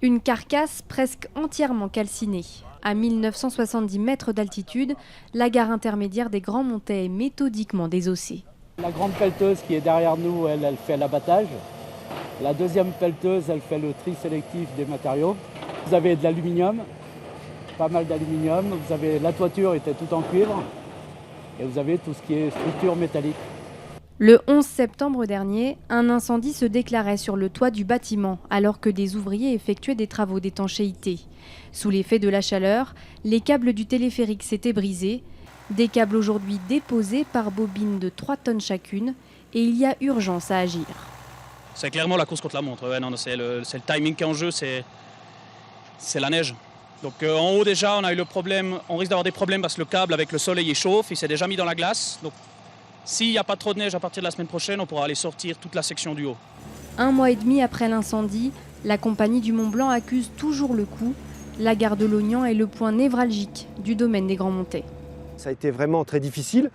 Une carcasse presque entièrement calcinée. À 1970 mètres d'altitude, la gare intermédiaire des Grands Montets est méthodiquement désossée. La grande pelleteuse qui est derrière nous, elle fait l'abattage. La deuxième pelleteuse, elle fait le tri sélectif des matériaux. Vous avez de l'aluminium, pas mal d'aluminium. Vous avez la toiture était tout en cuivre. Et vous avez tout ce qui est structure métallique. Le 11 septembre dernier, un incendie se déclarait sur le toit du bâtiment alors que des ouvriers effectuaient des travaux d'étanchéité. Sous l'effet de la chaleur, les câbles du téléphérique s'étaient brisés. Des câbles aujourd'hui déposés par bobines de 3 tonnes chacune et il y a urgence à agir. C'est clairement la course contre la montre. Ouais, non, c'est le timing qui est en jeu, c'est la neige. Donc en haut déjà, on a eu le problème, on risque d'avoir des problèmes parce que le câble avec le soleil il chauffe, il s'est déjà mis dans la glace. Donc s'il n'y a pas trop de neige à partir de la semaine prochaine, on pourra aller sortir toute la section du haut. 1 mois et demi après l'incendie, la compagnie du Mont Blanc accuse toujours le coup. La gare de Lognan est le point névralgique du domaine des Grands Montets. Ça a été vraiment très difficile.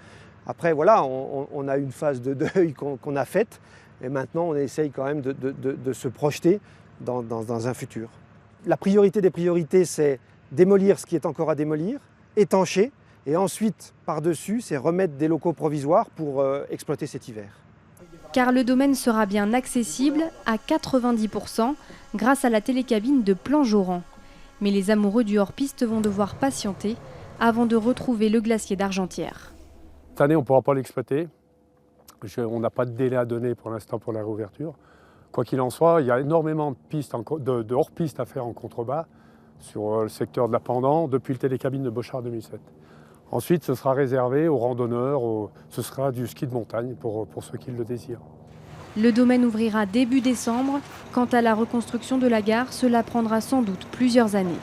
Après, voilà, on a une phase de deuil qu'on a faite. Et maintenant, on essaye quand même de se projeter dans un futur. La priorité des priorités, c'est démolir ce qui est encore à démolir, étancher. Et ensuite, par-dessus, c'est remettre des locaux provisoires pour exploiter cet hiver. Car le domaine sera bien accessible à 90% grâce à la télécabine de Plangeoran. Mais les amoureux du hors-piste vont devoir patienter avant de retrouver le glacier d'Argentière. Cette année, on ne pourra pas l'exploiter. On n'a pas de délai à donner pour l'instant pour la réouverture. Quoi qu'il en soit, il y a énormément de pistes, de hors-piste à faire en contrebas sur le secteur de la Pendant depuis le télécabine de Bochard 2007. Ensuite, ce sera réservé aux randonneurs, ce sera du ski de montagne pour ceux qui le désirent. Le domaine ouvrira début décembre. Quant à la reconstruction de la gare, cela prendra sans doute plusieurs années.